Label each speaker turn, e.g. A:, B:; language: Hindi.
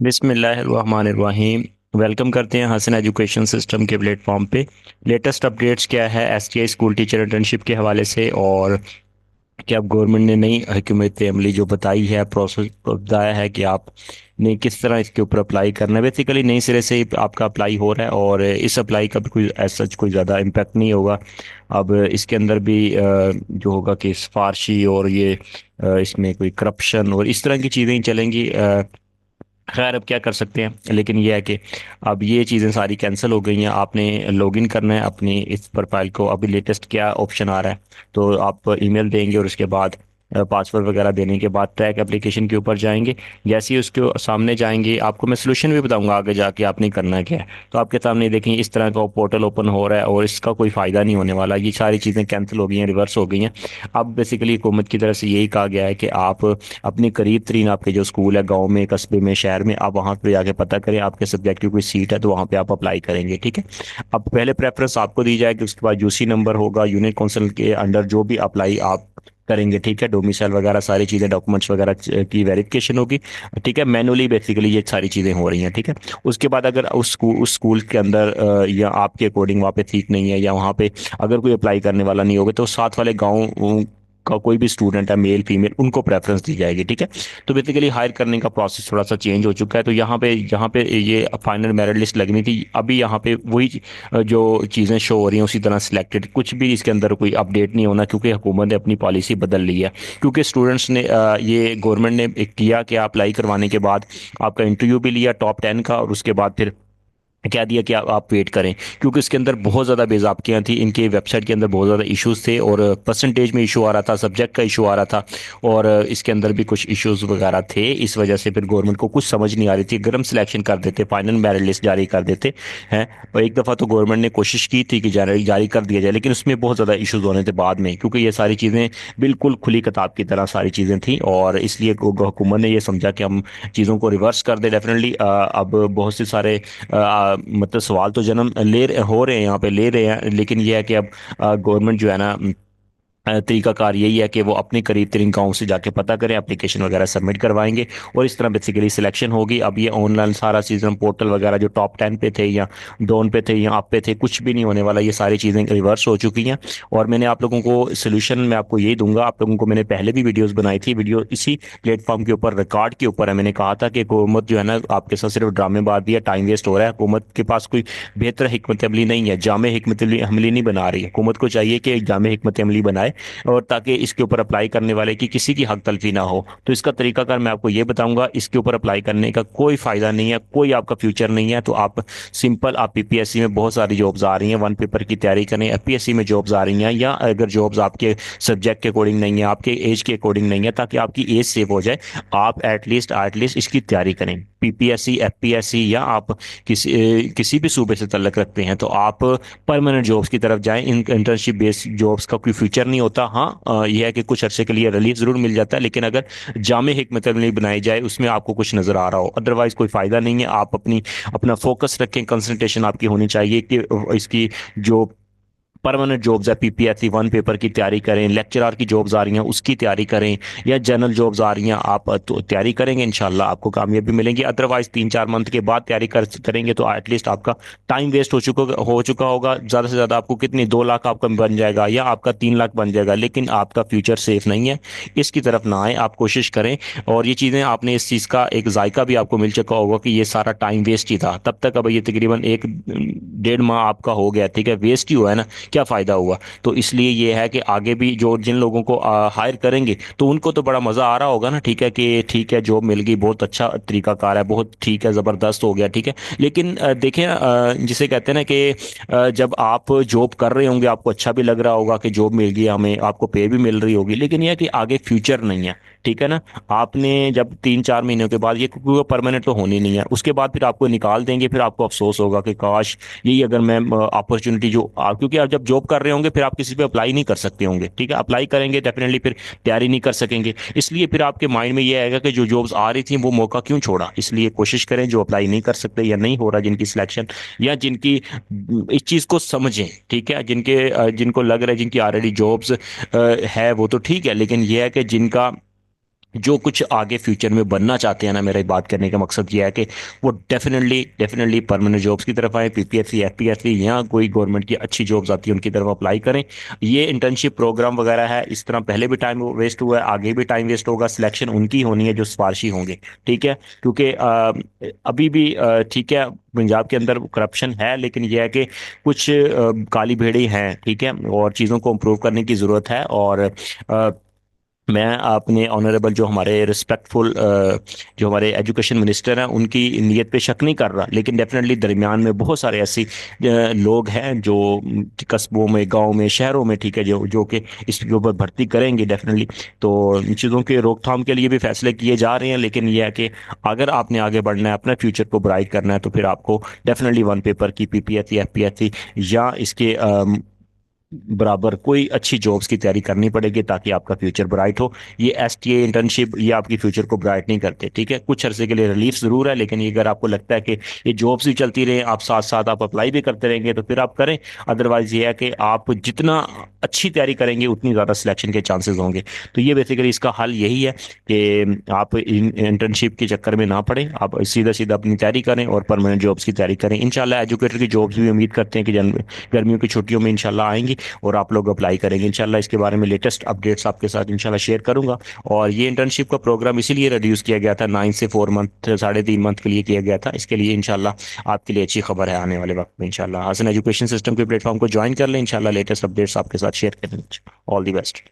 A: बिस्मिल्लाहिर्रहमानिर्रहीम। वेलकम करते हैं हसन एजुकेशन सिस्टम के प्लेटफॉर्म पे। लेटेस्ट अपडेट्स क्या है एसटीआई स्कूल टीचर इंटर्नशिप के हवाले से, और क्या गवर्नमेंट ने नई हुकूमत अमली जो बताई है, प्रोसेस बताया है कि आपने किस तरह इसके ऊपर अप्लाई करना है। बेसिकली नई सिरे से ही आपका अप्लाई हो रहा है और इस अप्लाई का भी कोई ऐसा सच कोई ज़्यादा इम्पैक्ट नहीं होगा। अब इसके अंदर भी जो होगा कि सिफारशी और ये इसमें कोई करप्शन और इस तरह की चीज़ें ही चलेंगी। खैर अब क्या कर सकते हैं, लेकिन ये है कि अब ये चीज़ें सारी कैंसिल हो गई हैं। आपने लॉगिन करना है अपनी इस प्रोफाइल को। अभी लेटेस्ट क्या ऑप्शन आ रहा है, तो आप ईमेल देंगे और उसके बाद पासवर्ड वगैरह देने के बाद ट्रैक एप्लीकेशन के ऊपर जाएंगे। जैसे ही उसके सामने जाएंगे, आपको मैं सोल्यूशन भी बताऊंगा आगे जाके आपने करना क्या है। तो आपके सामने देखें इस तरह का पोर्टल ओपन हो रहा है और इसका कोई फ़ायदा नहीं होने वाला। ये सारी चीज़ें कैंसिल हो गई हैं, रिवर्स हो गई हैं। अब बेसिकली हुकूमत की तरफ से यही कहा गया है कि आप अपने करीब तरीन आपके जो स्कूल है, गांव में, कस्बे में, शहर में, आप वहां पे जाके पता करें आपके सब्जेक्ट की कोई सीट है तो वहां पे आप अप्लाई करेंगे। ठीक है। अब पहले प्रेफरेंस आपको दी जाएगी, उसके बाद यूसी नंबर होगा, यूनिट काउंसिल के अंडर जो भी अप्लाई आप करेंगे। ठीक है। डोमिसाइल वगैरह सारी चीज़ें, डॉक्यूमेंट्स वगैरह की वेरिफिकेशन होगी। ठीक है। मैनुअली बेसिकली ये सारी चीज़ें हो रही हैं। ठीक है। उसके बाद अगर उस स्कूल के अंदर या आपके अकॉर्डिंग वहाँ पे ठीक नहीं है, या वहाँ पे अगर कोई अप्लाई करने वाला नहीं होगा, तो साथ वाले गाँव का कोई भी स्टूडेंट है, मेल फीमेल, उनको प्रेफरेंस दी जाएगी। ठीक है। तो बेसिकली हायर करने का प्रोसेस थोड़ा सा चेंज हो चुका है। तो यहाँ पे ये फाइनल मेरिट लिस्ट लगनी थी, अभी यहाँ पे वही जो चीज़ें शो हो रही हैं उसी तरह सिलेक्टेड, कुछ भी इसके अंदर कोई अपडेट नहीं होना, क्योंकि हुकूमत ने अपनी पॉलिसी बदल ली है। क्योंकि स्टूडेंट्स ने ये गवर्नमेंट ने एक किया कि अप्लाई करवाने के बाद आपका इंटरव्यू भी लिया टॉप 10 का, और उसके बाद फिर क्या दिया कि आप वेट करें, क्योंकि इसके अंदर बहुत ज़्यादा बेज़ाब्तियाँ थी। इनके वेबसाइट के अंदर बहुत ज़्यादा इश्यूज थे, और परसेंटेज में इशू आ रहा था, सब्जेक्ट का इशू आ रहा था, और इसके अंदर भी कुछ इश्यूज वगैरह थे। इस वजह से फिर गवर्नमेंट को कुछ समझ नहीं आ रही थी। अगर हम सिलेक्शन कर देते, फाइनल मेरिट लिस्ट जारी कर देते हैं, और एक दफ़ा तो गवर्नमेंट ने कोशिश की थी कि जारी जारी कर दिया जाए, लेकिन उसमें बहुत ज़्यादा इश्यूज होने थे बाद में, क्योंकि ये सारी चीज़ें बिल्कुल खुली किताब की तरह सारी चीज़ें थी, और इसलिए हुकूमत ने ये समझा कि हम चीज़ों को रिवर्स कर दे। डेफिनेटली अब बहुत से सारे मतलब सवाल तो जन्म हो रहे हैं, यहाँ पे ले रहे हैं, लेकिन ये है कि अब गवर्नमेंट जो है ना, तरीकाकार यही है कि वो अपने करीब तरीन गांव से जाके पता करें, एप्लीकेशन वगैरह सबमिट करवाएंगे, और इस तरह बेसिकली सिलेक्शन होगी। अब ये ऑनलाइन सारा सीजन पोर्टल वगैरह जो टॉप 10 पे थे, या डॉन पे थे, या आप पे थे, कुछ भी नहीं होने वाला। ये सारी चीज़ें रिवर्स हो चुकी हैं, और मैंने आप लोगों को सोल्यूशन मैं आपको यही दूंगा। आप लोगों को मैंने पहले भी वीडियोस बनाई थी, वीडियो इसी प्लेटफॉर्म के ऊपर रिकॉर्ड के ऊपर है। मैंने कहा था कि हुकूमत जो है ना आपके साथ सिर्फ ड्रामेबाजी है, टाइम वेस्ट हो रहा है। हुकूमत के पास कोई बेहतर हिकमत अमली नहीं है, जामे हिकमत अमली नहीं बना रही है। हुकूमत को चाहिए कि एक जामे हिकमत अमली बनाए, और ताकि इसके ऊपर अप्लाई करने वाले की किसी की हक तलफी ना हो। तो इसका तरीकाकार मैं आपको ये बताऊंगा। इसके ऊपर अप्लाई करने का कोई फायदा नहीं है, कोई आपका फ्यूचर नहीं है। तो आप सिंपल, आप पीपीएससी में बहुत सारी जॉब्स आ रही हैं, वन पेपर की तैयारी करें। एपीएससी में जॉब्स आ रही हैं, या अगर जॉब्स आपके सब्जेक्ट के अकॉर्डिंग नहीं है, आपके एज के अकॉर्डिंग नहीं है, ताकि आपकी एज सेव हो जाए, आप एटलीस्ट इसकी तैयारी करें। पीपीएससी, एफपीएससी, या आप किसी भी सूबे से तल्लक रखते हैं, तो आप परमानेंट जॉब्स की तरफ जाएं। इन इंटर्नशिप बेस्ड जॉब्स का कोई फ्यूचर नहीं होता। हाँ, यह है कि कुछ अरसे के लिए रिलीफ जरूर मिल जाता है, लेकिन अगर जामे हिकमत अमली बनाई जाए, उसमें आपको कुछ नजर आ रहा हो, अदरवाइज कोई फायदा नहीं है। आप अपना फोकस रखें, कंसंट्रेशन आपकी होनी चाहिए कि इसकी जो परमानेंट जॉब्स है, पीपीएससी वन पेपर की तैयारी करें, लेक्चरर की जॉब्स आ रही हैं उसकी तैयारी करें, या जनरल जॉब्स आ रही हैं, आप तो तैयारी करेंगे, इंशाल्लाह आपको कामयाबी मिलेंगी। अदरवाइज 3-4 मंथ के बाद तैयारी करेंगे तो एटलीस्ट आपका टाइम वेस्ट हो चुका होगा। ज़्यादा से ज़्यादा आपको कितनी 2 लाख आपका बन जाएगा, या आपका 3 लाख बन जाएगा, लेकिन आपका फ्यूचर सेफ नहीं है। इसकी तरफ ना आए, आप कोशिश करें। और ये चीज़ें आपने इस चीज़ का एक जायका भी आपको मिल चुका होगा कि ये सारा टाइम वेस्ट ही था तब तक। अब ये तकरीबन 1-1.5 माह आपका हो गया, ठीक है, वेस्ट ही हुआ है ना, क्या फ़ायदा हुआ। तो इसलिए ये है कि आगे भी जो जिन लोगों को हायर करेंगे, तो उनको तो बड़ा मज़ा आ रहा होगा ना। ठीक है कि ठीक है, जॉब मिल गई, बहुत अच्छा तरीकाकार है, बहुत ठीक है, ज़बरदस्त हो गया। ठीक है। लेकिन देखें, जिसे कहते हैं ना कि जब आप जॉब कर रहे होंगे, आपको अच्छा भी लग रहा होगा कि जॉब मिल गई हमें, आपको पे भी मिल रही होगी, लेकिन यह है कि आगे फ्यूचर नहीं है। ठीक है ना। आपने जब 3-4 महीनों के बाद, ये क्योंकि परमानेंट तो होनी नहीं है, उसके बाद फिर आपको निकाल देंगे, फिर आपको अफसोस होगा कि काश यही अगर मैं अपॉर्चुनिटी जो क्योंकि आप जब जॉब कर रहे होंगे फिर आप किसी पे अप्लाई नहीं कर सकते होंगे। ठीक है। अप्लाई करेंगे डेफिनेटली, फिर तैयारी नहीं कर सकेंगे। इसलिए फिर आपके माइंड में ये आएगा कि जो जॉब्स आ रही थी वो मौका क्यों छोड़ा। इसलिए कोशिश करें, जो अप्लाई नहीं कर सकते या नहीं हो रहा जिनकी सिलेक्शन, या जिनकी इस चीज़ को समझें। ठीक है। जिनको लग रहा है जिनकी ऑलरेडी जॉब्स है, वो तो ठीक है, लेकिन यह है कि जिनका जो कुछ आगे फ्यूचर में बनना चाहते हैं ना, मेरा बात करने का मकसद ये है कि वो डेफिनेटली डेफिनेटली परमानेंट जॉब्स की तरफ आए, पीपीएससी एफपीएससी या कोई गवर्नमेंट की अच्छी जॉब्स आती है उनकी तरफ अप्लाई करें। ये इंटर्नशिप प्रोग्राम वगैरह है, इस तरह पहले भी टाइम वेस्ट हुआ है, आगे भी टाइम वेस्ट होगा, सिलेक्शन उनकी होनी है जो सिफारशी होंगे। ठीक है, क्योंकि अभी भी ठीक है, पंजाब के अंदर करप्शन है, लेकिन यह है कि कुछ काली भेड़ें हैं, ठीक है, और चीज़ों को इम्प्रूव करने की ज़रूरत है। और मैं अपने ऑनरेबल जो हमारे रिस्पेक्टफुल जो हमारे एजुकेशन मिनिस्टर हैं उनकी नीयत पे शक नहीं कर रहा, लेकिन डेफिनेटली दरमियान में बहुत सारे ऐसे लोग हैं जो कस्बों में, गांव में, शहरों में, ठीक है, जो जो कि इसके ऊपर भर्ती करेंगे डेफिनेटली। तो इन चीज़ों के रोकथाम के लिए भी फैसले किए जा रहे हैं, लेकिन यह है कि अगर आपने आगे बढ़ना है, अपने फ्यूचर को ब्राइट करना है, तो फिर आपको डेफिनेटली वन पेपर की पीपीएससी एफपीएससी या इसके बराबर कोई अच्छी जॉब्स की तैयारी करनी पड़ेगी ताकि आपका फ्यूचर ब्राइट हो। ये एसटीए इंटर्नशिप ये आपकी फ्यूचर को ब्राइट नहीं करते, ठीक है, कुछ अरसे के लिए रिलीफ जरूर है, लेकिन ये अगर आपको लगता है कि ये जॉब्स भी चलती रहे, आप साथ साथ आप अप्लाई भी करते रहेंगे, तो फिर आप करें। अदरवाइज ये है कि आप जितना अच्छी तैयारी करेंगे उतनी ज़्यादा सिलेक्शन के चांसेस होंगे। तो ये बेसिकली इसका हल यही है कि आप इंटर्नशिप के चक्कर में ना पड़े, आप सीधा सीधा अपनी तैयारी करें और परमानेंट जॉब्स की तैयारी करें। इंशाल्लाह एजुकेटर की जॉब्स भी उम्मीद करते हैं कि गर्मियों की छुट्टियों में इंशाल्लाह आएंगी और आप लोग अप्लाई करेंगे इंशाल्लाह। इसके बारे में लेटेस्ट अपडेट्स आपके साथ इंशाल्लाह शेयर करूंगा। और ये इंटर्नशिप का प्रोग्राम इसीलिए रिड्यूस किया गया था, 9 से 4 मंथ, 3.5 मंथ के लिए किया गया था। इसके लिए इंशाल्लाह आपके लिए अच्छी खबर है आने वाले वक्त में इंशाल्लाह। हसन एजुकेशन सिस्टम के प्लेटफॉर्म को ज्वाइन कर लें, इंशाल्लाह लेटेस्ट अपडेट्स आपके साथ शेयर करेंगे। All the best.